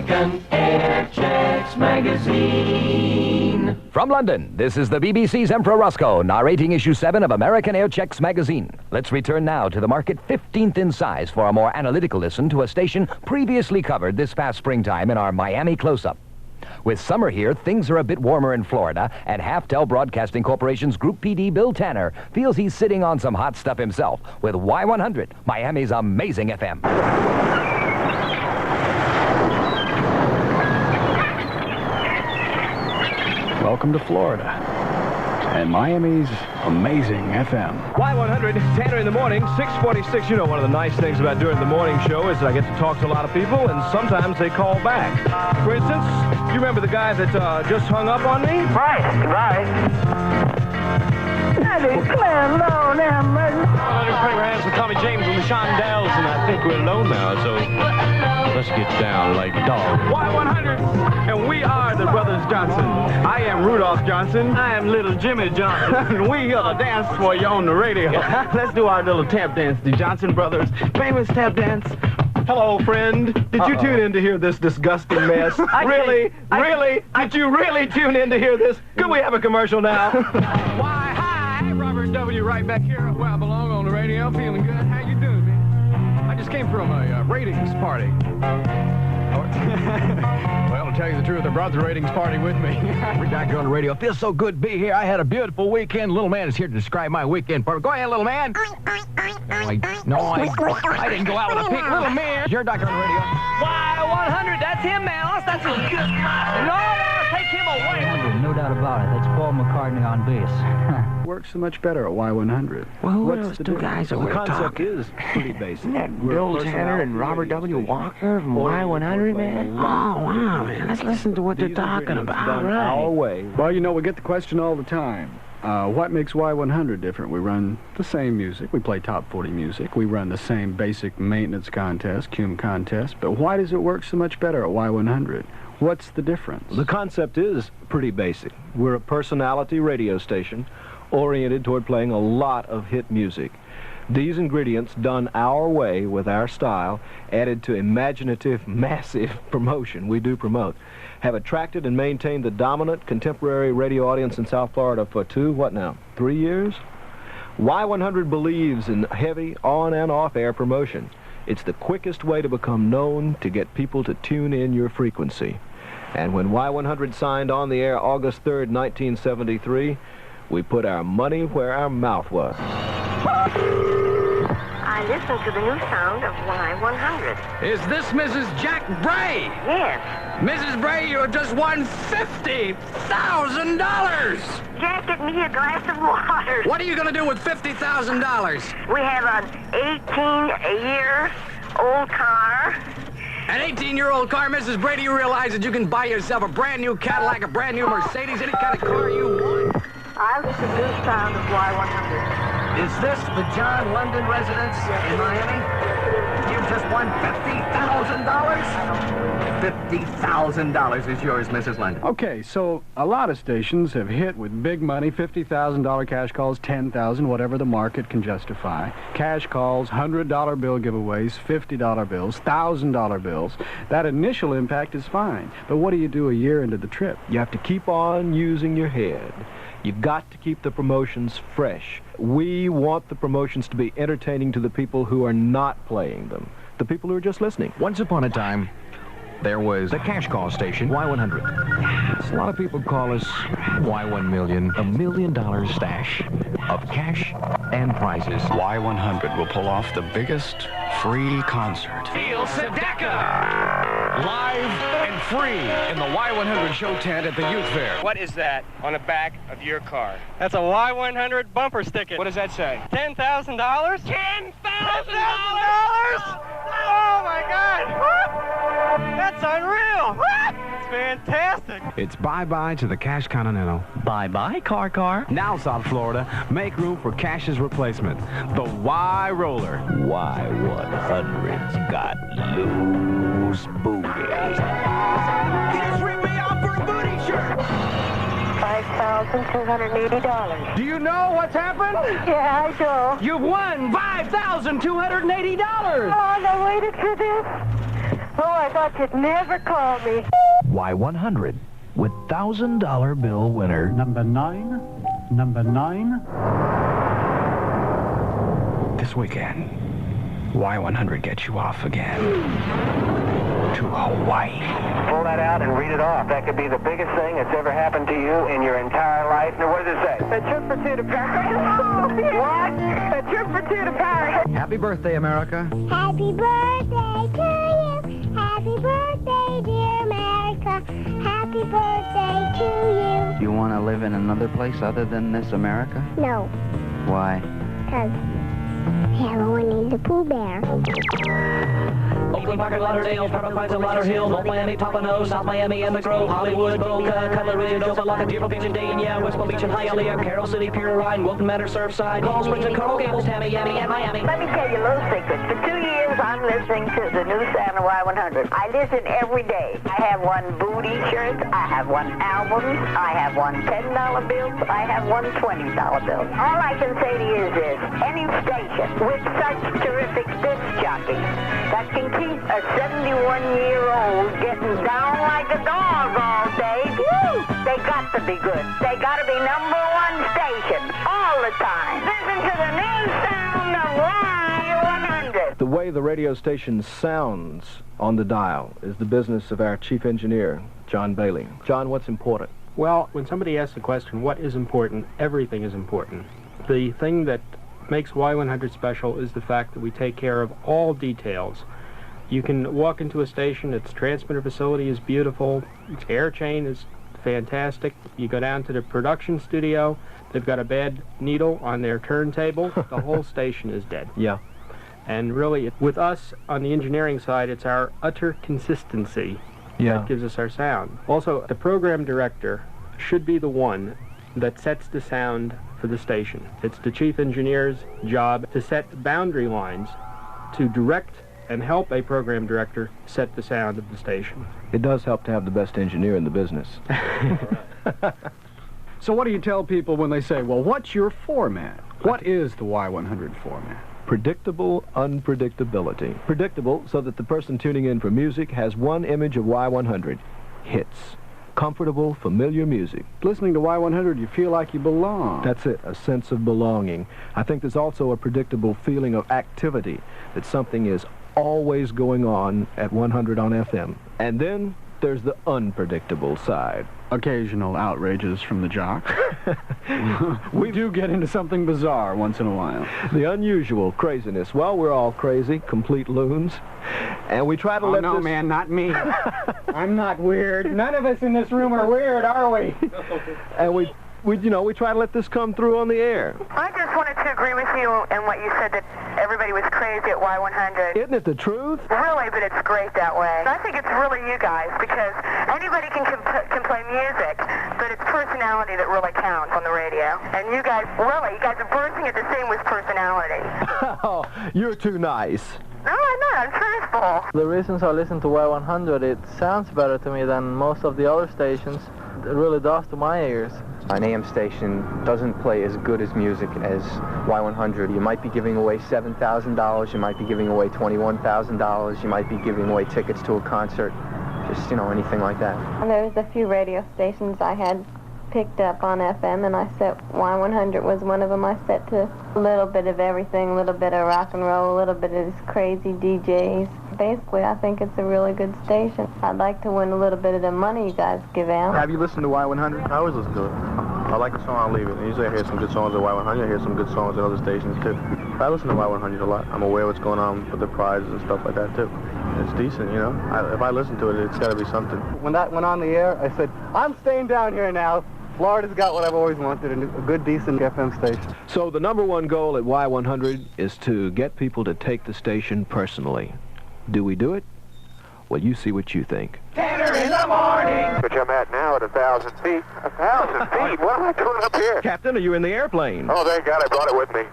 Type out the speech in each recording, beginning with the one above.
American Air Checks Magazine. From London, this is the BBC's Emperor Roscoe, narrating issue 7 of American Air Checks Magazine. Let's return now to the market 15th in size for a more analytical listen to a station previously covered this past springtime in our Miami close-up. With summer here, things are a bit warmer in Florida, and Half-Tel Broadcasting Corporation's Group PD Bill Tanner feels he's sitting on some hot stuff himself with Y100, Miami's amazing FM. Welcome to Florida and Miami's amazing FM. Y100, Tanner in the morning, 6:46. You know, one of the nice things about doing the morning show is that I get to talk to a lot of people, and sometimes they call back. For instance, you remember the guy that just hung up on me? Right. Hands with Tommy James and the Shondells, and I think we're alone now, so let's get down like dogs. Y100, and we are the Brothers Johnson. I am Rudolph Johnson. I am little Jimmy Johnson. And we are the dance for you on the radio. Let's do our little tap dance, the Johnson Brothers famous tap dance. Hello, friend. Did you tune in to hear this disgusting mess? Really? Did you really tune in to hear this? Could we have a commercial now? Why, hi, Robert W. right back here where I belong on the radio. Feeling good. How you doing, man? I just came from a ratings party. Well, to tell you the truth, I brought the ratings party with me. We're back here on the radio. It feels so good to be here. I had a beautiful weekend. Little man is here to describe my weekend. Go ahead, little man. I didn't go out with a pig. Little man. You're doctor on the radio. Y100, that's him, man. That's a good man. No, take him away. No doubt about it. That's Paul McCartney on bass. Works so much better at Y100. Well, who What's are those the two difference? guys that we're talking? The concept is pretty basic. Isn't that Bill Tanner and Robert W. Walker from Y100, man? Oh, wow, man. Let's listen to what they're talking about. All right. Our way. Well, you know, we get the question all the time. What makes Y100 different? We run the same music. We play top 40 music. We run the same basic maintenance contest, cum contest. But why does it work so much better at Y100? What's the difference? The concept is pretty basic. We're a personality radio station oriented toward playing a lot of hit music. These ingredients, done our way with our style, added to imaginative, massive promotion we do promote, have attracted and maintained the dominant contemporary radio audience in South Florida for 3 years? Y100 believes in heavy on and off air promotion. It's the quickest way to become known, to get people to tune in your frequency. And when Y100 signed on the air August 3rd, 1973, we put our money where our mouth was. I listened to the new sound of Y100. Is this Mrs. Jack Bray? Yes. Mrs. Bray, you have just won $50,000. Jack, get me a glass of water. What are you going to do with $50,000? We have an 18-year-old car. An 18-year-old car, Mrs. Bray, do you realize that you can buy yourself a brand new Cadillac, a brand new Mercedes, any kind of car you want? I listen to the new sound of Y100. Is this the John London residence in Miami? You've just won $50,000? $50,000 is yours, Mrs. London. Okay, so a lot of stations have hit with big money, $50,000 cash calls, $10,000, whatever the market can justify. Cash calls, $100 bill giveaways, $50 bills, $1,000 bills. That initial impact is fine, but what do you do a year into the trip? You have to keep on using your head. You've got to keep the promotions fresh. We want the promotions to be entertaining to the people who are not playing them, the people who are just listening. Once upon a time, there was the cash call station, Y100. A lot of people call us Y1 Million, $1 million stash of cash and prizes. Y100 will pull off the biggest free concert. Neil Sedaka! Live and free in the Y100 show tent at the Youth Fair. What is that on the back of your car? That's a Y100 bumper sticker. What does that say? $10,000? $10,000! Oh my God! That's unreal! It's fantastic! It's bye-bye to the Cash Continental. Bye-bye, car. Now, South Florida, make room for Cash's replacement, the Y Roller. Y100's got loose booty. He just ripped me off for a booty shirt! $5,280. Do you know what's happened? Yeah, I do. You've won $5,280! Oh, I waited for this. Oh, I thought you'd never call me. Y100 with $1,000 bill winner. Number 9. Number 9. This weekend, Y100 gets you off again to Hawaii. Pull that out and read it off. That could be the biggest thing that's ever happened to you in your entire life. Now, what does it say? A trip for two to Paris. What? A trip for two to Paris. Happy birthday, America. Happy birthday to you. Happy birthday, dear America. Happy birthday to you. You want to live in another place other than this America? No, Why? because we have a Winnie the Pooh bear. Oakland, Parker, Lauderdale, Pembroke Pines, and Lauderhill, North Miami, Pompano, South Miami, and the Grove, Hollywood, Boca, Cutler Ridge, Opelika, Deerfield Beach, and Dania, West Palm Beach, and Hialeah, Carroll City, Pure Rhine, Wilton Manor, Surfside, Coral Springs, and Coral Gables, Tamiami, and Miami. Let me tell you a little secret. For 2 years, I'm listening to the new sound of Y100. I listen every day. I have one booty shirt. I have one album. I have one $10 bill. I have one $20 bill. All I can say to you is this. Any station with such terrific disc jockeys that can keep a 71-year-old getting down like a dog all day, woo, they got to be good. They got to be number one station all the time. Listen to the new sound of Y100. The way the radio station sounds on the dial is the business of our chief engineer, John Bailey. John, what's important? Well, when somebody asks the question, what is important, everything is important. The thing that makes Y100 special is the fact that we take care of all details. You can walk into a station, its transmitter facility is beautiful, its air chain is fantastic. You go down to the production studio, they've got a bad needle on their turntable, the whole station is dead. Yeah. And really, with us on the engineering side, it's our utter consistency that gives us our sound. Also, the program director should be the one that sets the sound for the station. It's the chief engineer's job to set boundary lines, to direct and help a program director set the sound of the station. It does help to have the best engineer in the business. So what do you tell people when they say, well, what's your format? What is the Y100 format? Predictable unpredictability. Predictable so that the person tuning in for music has one image of Y100. Hits. Comfortable, familiar music. Listening to Y100, you feel like you belong. That's it, a sense of belonging. I think there's also a predictable feeling of activity, that something is always going on at 100 on FM. And then there's the unpredictable side. Occasional outrages from the jock. We do get into something bizarre once in a while. The unusual craziness. Well, we're all crazy, complete loons. And we try to let no, this... man, not me. I'm not weird. None of us in this room are weird, are we? And we try to let this come through on the air. I just wanted to agree with you in what you said, that everybody was crazy at Y100. Isn't it the truth? Really, but it's great that way. I think it's really you guys, because anybody can play music, but it's personality that really counts on the radio. And you guys are bursting at the seam with personality. Oh, you're too nice. No, I'm not. I'm truthful. The reasons I listen to Y100, it sounds better to me than most of the other stations. It really does to my ears. An AM station doesn't play as good as music as Y100. You might be giving away $7,000, you might be giving away $21,000, you might be giving away tickets to a concert, just, anything like that. There was a few radio stations I had picked up on FM, and I set Y100 was one of them. I set to a little bit of everything, a little bit of rock and roll, a little bit of these crazy DJs. Basically, I think it's a really good station. I'd like to win a little bit of the money you guys give out. Have you listened to Y100? I always listen to it. I like a song, I'll leave it. And usually I hear some good songs at Y100. I hear some good songs at other stations, too. I listen to Y100 a lot. I'm aware of what's going on with the prizes and stuff like that, too. It's decent, if I listen to it, it's got to be something. When that went on the air, I said, I'm staying down here now. Florida's got what I've always wanted, a good, decent FM station. So the number one goal at Y100 is to get people to take the station personally. Do we do it? Well, you see what you think. Tanner in the morning. Which I'm at now at 1,000 feet. 1,000 feet? What am I doing up here? Captain, are you in the airplane? Oh, thank God I brought it with me.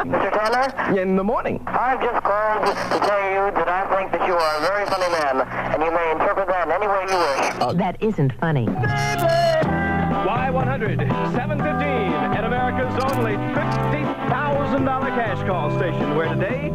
Mr. Tanner? In the morning. I've just called to tell you that I think that you are a very funny man, and you may interpret that in any way you wish. That isn't funny. Why Y100, 7:15 at America's only $50,000 cash call station, where today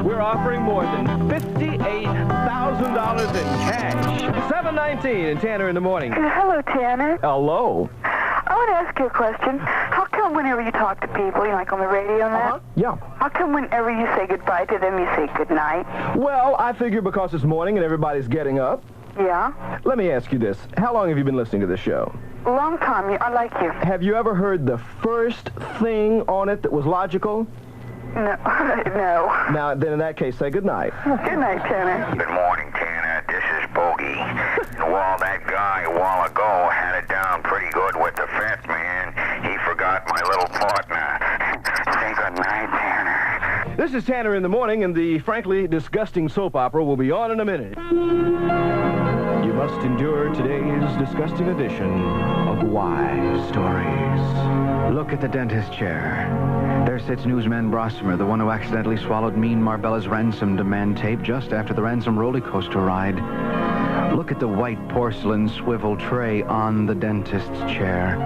we're offering more than $58,000 in cash. 7:19 and Tanner in the morning. Hello, Tanner. Hello. I want to ask you a question. How come whenever you talk to people, like on the radio and that, Yeah. how come whenever you say goodbye to them, you say goodnight? Well, I figure because it's morning and everybody's getting up. Yeah? Let me ask you this. How long have you been listening to this show? Long time. I like you. Have you ever heard the first thing on it that was logical? No. No. Now, then in that case, say goodnight. Good night, Tanner. Good morning, Tanner. This is Bogey. Well, that guy a while ago had it down pretty good with the fat man. He forgot my little partner. Say good night, Tanner. This is Tanner in the morning, and the frankly disgusting soap opera will be on in a minute. You must endure today's disgusting edition of Why Stories. Look at the dentist chair. There sits newsman Brosmer, the one who accidentally swallowed Mean Marbella's ransom demand tape just after the ransom roller coaster ride. Look at the white porcelain swivel tray on the dentist's chair.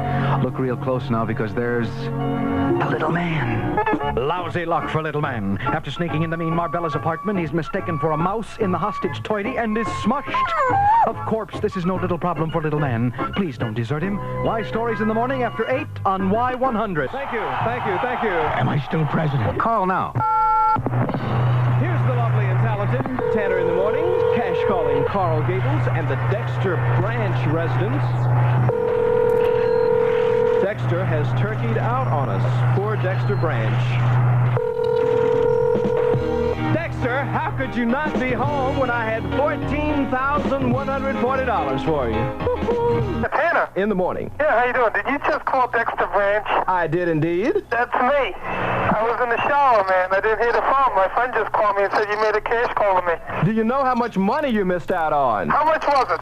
Look real close now, because there's a little man. Lousy luck for little man. After sneaking into Mean Marbella's apartment, he's mistaken for a mouse in the hostage toilet and is smushed. Of course, this is no little problem for little man. Please don't desert him. Why Stories in the morning after 8 on Y100. Thank you, thank you, thank you. Am I still president? Call now. Here's the lovely and talented Tanner in the morning, cash calling Carl Gables and the Dexter Branch residents. Dexter has turkeyed out on us. Poor Dexter Branch. Dexter, how could you not be home when I had $14,140 for you? Tanner. In the morning. Yeah, how you doing? Did you just call Dexter Branch? I did indeed. That's me. I was in the shower, man. I didn't hear the phone. My friend just called me and said you made a cash call to me. Do you know how much money you missed out on? How much was it?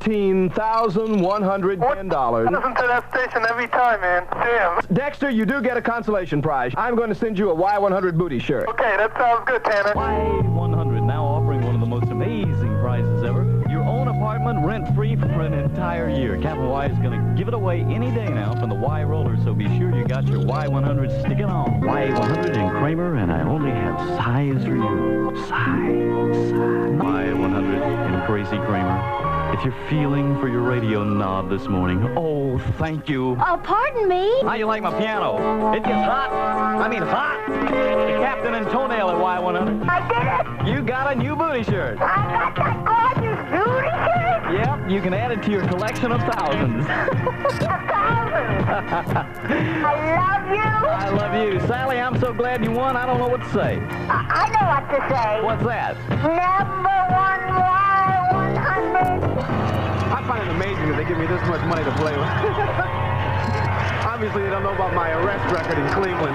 $14,110. Listen to that station every time, man. Damn. Dexter, you do get a consolation prize. I'm going to send you a Y100 booty shirt. Okay, that sounds good, Tanner. Y100 now offering one of the most amazing prizes ever. Your own apartment rent-free for an entire year. Capital Y is going to give it away any day now from the Y roller, so be sure you got your Y100 sticking on. Y100 and Kramer, and I only have sighs for you. Sighs. Y100 and Crazy Kramer. If you're feeling for your radio knob this morning, oh, thank you. Oh, pardon me? How you like my piano? It gets hot. I mean hot. The Captain and Toenail at Y100. I did it. You got a new booty shirt. I got that gorgeous booty shirt. Yep, you can add it to your collection of thousands. I love you. I love you. Sally, I'm so glad you won, I don't know what to say. I know what to say. What's that? Number 1 Y100. I find it amazing that they give me this much money to play with. Obviously, they don't know about my arrest record in Cleveland.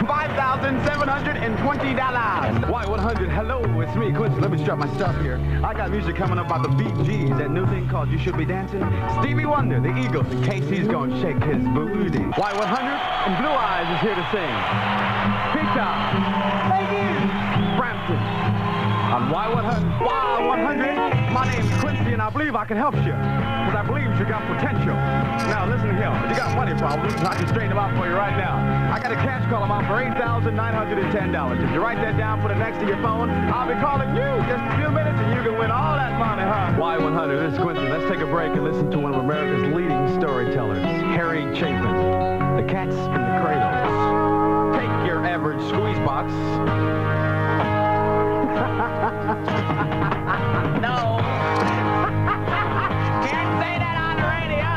$5,720. Y100, hello, it's me, Quincy. Let me strap my stuff here. I got music coming up by the Bee Gees, that new thing called You Should Be Dancing. Stevie Wonder, the Eagles, in case he's gonna shake his booty. Y100 and Blue Eyes is here to sing. Peacock, Brampton, on Y100, my name's Quincy, and I believe I can help you, because I believe you got potential. Now, listen here, you got money problems, I can straighten them out for you right now. I got a cash call amount for $8,910. If you write that down, put it next to your phone, I'll be calling you just a few minutes, and you can win all that money, huh? Y100, this is Quincy. Let's take a break and listen to one of America's leading storytellers, Harry Chapin, The Cats in the Cradles. Take your average squeeze box. No. Can't say that on the radio.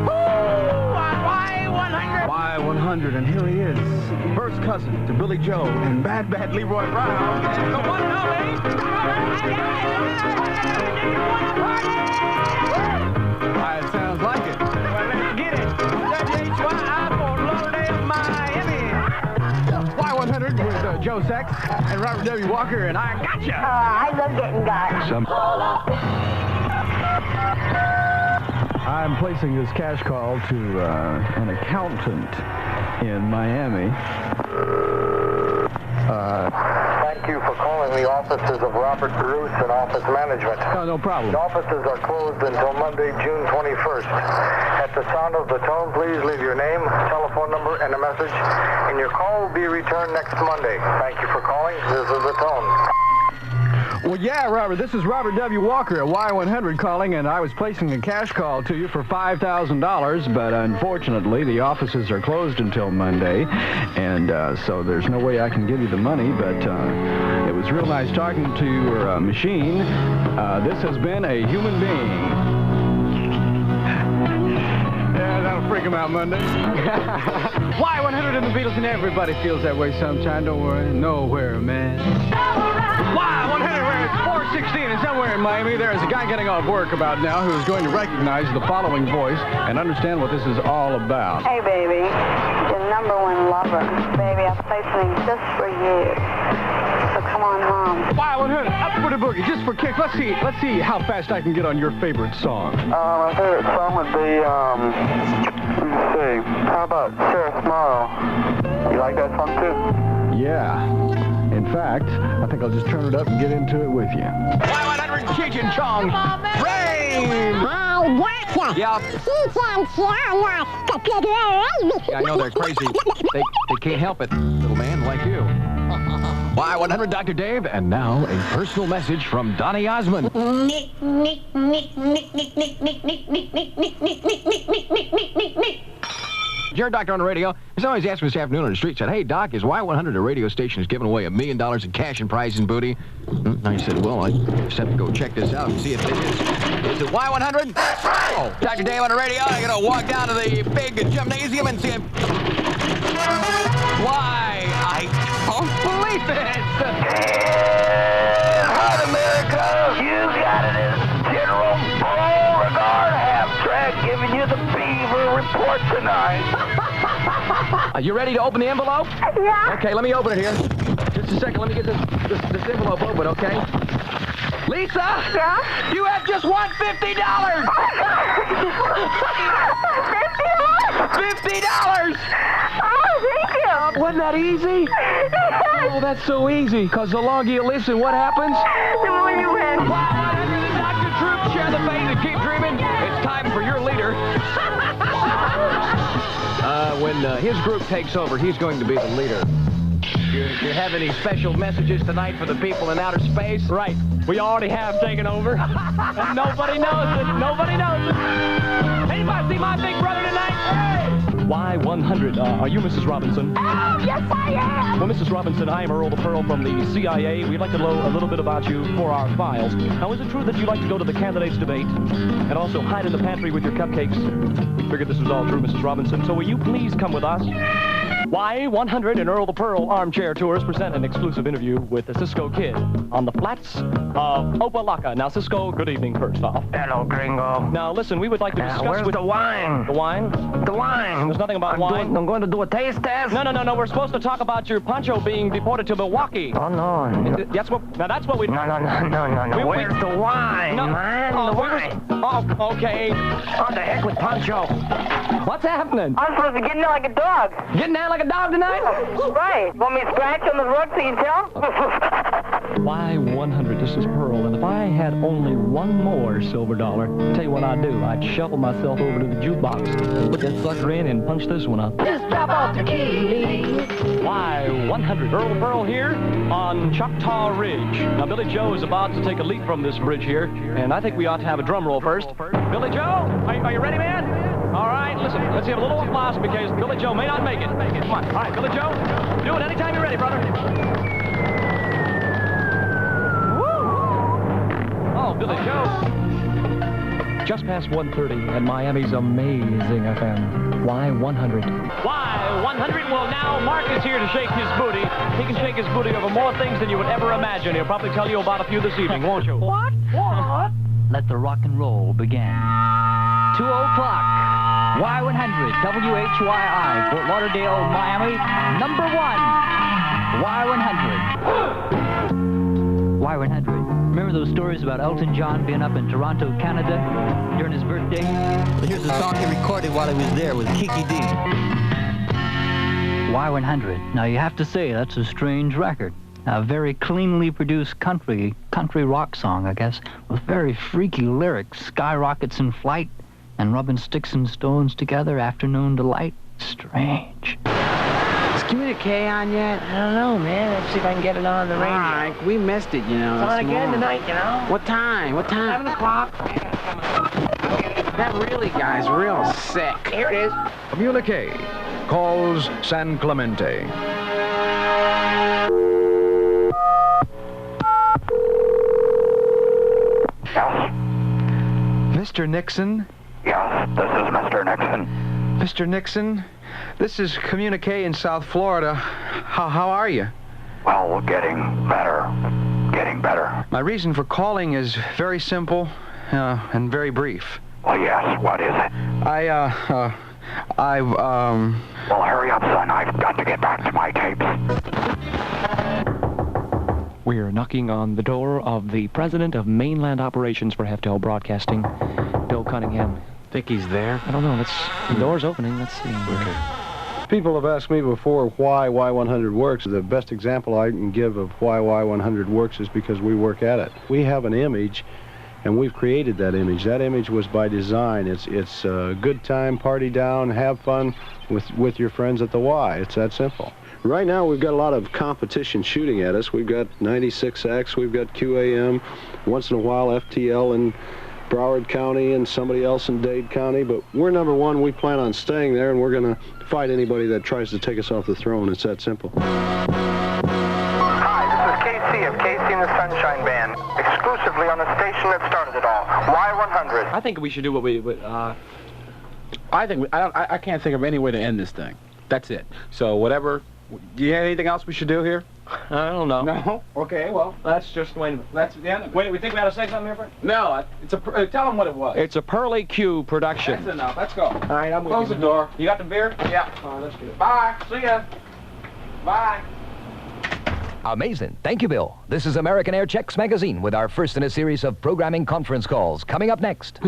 Woo! On Y100. Y100, and here he is, first cousin to Billy Joe and Bad Bad Leroy Brown. The one and only. Why, it sounds like it. Well, let's get it. WHYI for Lauderdale, Miami. Y100 with Joe Sex and Robert W. Walker, and I gotcha. I love getting got. I'm placing this cash call to an accountant in Miami. Thank you for calling the offices of Robert Bruce and Office Management. Oh, no problem. The offices are closed until Monday, June 21st. At the sound of the tone, please leave your name, telephone number, and a message, and your call will be returned next Monday. Thank you for calling. This is the tone. Well, yeah, Robert, this is Robert W. Walker at Y100 calling, and I was placing a cash call to you for $5,000, but unfortunately the offices are closed until Monday, and so there's no way I can give you the money, but it was real nice talking to your machine. This has been a human being. Yeah, that'll freak him out Monday. Y100 and the Beatles, and everybody feels that way sometime. Don't worry, nowhere, man. Y100, where it's 4:16, and somewhere in Miami, there is a guy getting off work about now who is going to recognize the following voice and understand what this is all about. Hey, baby, your number one lover. Baby, I've played something just for you. So come on, Mom. Y100, up for the boogie, just for kicks. Let's see how fast I can get on your favorite song. My favorite song would be, let me see. How about Sarah Smile? You like that song too? Yeah. In fact, I think I'll just turn it up and get into it with you. Y100 Cheech and Chong. Rain! I gotcha. Yeah. Yeah, I know they're crazy. They can't help it, little man like you. Y100 Dr. Dave, and now a personal message from Donny Osmond. Jared Doctor on the radio. Somebody's asked me this afternoon on the street, said, "Hey, Doc, is Y100 a radio station is giving away $1 million in cash and prizes and booty?" I said, well, I just have to go check this out and see if it is. Is it Y100? Oh, Dr. Dave on the radio. I'm going to walk down to the big gymnasium and see if... Why, I don't believe it. Hi, America. You got it as General Beauregard Half-Track giving you the Beaver Report tonight. Are you ready to open the envelope? Yeah. Okay, let me open it here. Just a second, let me get this envelope open, okay? Lisa! Yeah? You have just won $50! $50! Oh, thank you. Wasn't that easy? Oh, that's so easy, because the longer you listen, what happens? The more you win. Dr. Troop, share the faith and keep dreaming. It's time for your leader. When his group takes over, he's going to be the leader. Do you have any special messages tonight for the people in outer space? Right. We already have taken over. And nobody knows it. Nobody knows it. Anybody see my big brother tonight? Hey! Y100. Are you Mrs. Robinson? Oh, yes, I am. Well, Mrs. Robinson, I am Earl the Pearl from the CIA. We'd like to know a little bit about you for our files. Now, is it true that you like to go to the candidates' debate and also hide in the pantry with your cupcakes? We figured this was all true, Mrs. Robinson, so will you please come with us? Y100 and Earl the Pearl Armchair Tours present an exclusive interview with the Cisco Kid on the flats of Opalaka. Now, Cisco, good evening, first off. Hello, Gringo. Now, listen, we would like to discuss Where's with... the wine? The wine? The wine. There's nothing about wine. I'm going to do a taste test. No. We're supposed to talk about your poncho being deported to Milwaukee. Oh, no. That's what we... No. Where's the wine, man? The wine. Oh, okay. On the heck with poncho. What's happening? I'm supposed to get in there like a dog. Getting down like a dog tonight? Right. Want me to scratch on the rug so you can tell? Y100, this is Pearl, and if I had only one more silver dollar, tell you what I'd do. I'd shuffle myself over to the jukebox, put that sucker in, and punch this one up. Just drop off the key. Y100, Earl Pearl here on Choctaw Ridge. Now, Billy Joe is about to take a leap from this bridge here, and I think we ought to have a drum roll first. Billy Joe, are you ready, man? All right, listen, let's have a little applause because Billy Joe may not make it. Come on. All right, Billy Joe, do it anytime you're ready, brother. Woo! Oh, Billy Joe. Just past 1:30 at Miami's amazing FM. Y100. Y100. Well, now Mark is here to shake his booty. He can shake his booty over more things than you would ever imagine. He'll probably tell you about a few this evening, won't you? What? Let the rock and roll begin. 2 o'clock. Y100, WHYI, Fort Lauderdale, Miami, number 1. Y100. Y100. Remember those stories about Elton John being up in Toronto, Canada during his birthday? Well, here's a song he recorded while he was there with Kiki D. Y100. Now you have to say that's a strange record. A very cleanly produced country rock song, I guess, with very freaky lyrics. Skyrockets in flight and rubbing sticks and stones together, afternoon delight. Strange. Is communique on yet? I don't know, man. Let's see if I can get it on the radio. All right, we missed it, you know. It's on again tonight, you know. What time? What time? 7 o'clock. That really guy's real sick. Here it is. Communique calls San Clemente. Mr. Nixon? Yes, this is Mr. Nixon. Mr. Nixon, this is Communique in South Florida. How are you? Well, getting better. Getting better. My reason for calling is very simple and very brief. Well, yes, what is it? Well, hurry up, son. I've got to get back to my tapes. We're knocking on the door of the president of mainland operations for Heftel Broadcasting, Bill Cunningham. Think he's there? I don't know. The door's opening. Let's see. Okay. People have asked me before why Y100 works. The best example I can give of why Y100 works is because we work at it. We have an image, and we've created that image. That image was by design. It's a good time, party down, have fun with your friends at the Y. It's that simple. Right now, we've got a lot of competition shooting at us. We've got 96X, we've got QAM, once in a while FTL in Broward County and somebody else in Dade County, but we're number one. We plan on staying there, and we're going to fight anybody that tries to take us off the throne. It's that simple. Hi, this is KC of KC and the Sunshine Band, exclusively on the station that started it all, Y100. I think we should do what we I can't think of any way to end this thing. That's it. So whatever. Do you have anything else we should do here? I don't know. No? Okay, well, That's just, wait a minute. that's the end of it. Wait, we think we ought to say something different? No, tell them what it was. It's a Pearly Q production. That's enough. Let's go. All right, I'm with Close you. the door. You got the beer? Yeah. All right, let's do it. Bye. See ya. Bye. Amazing. Thank you, Bill. This is American Air Checks Magazine with our first in a series of programming conference calls. Coming up next.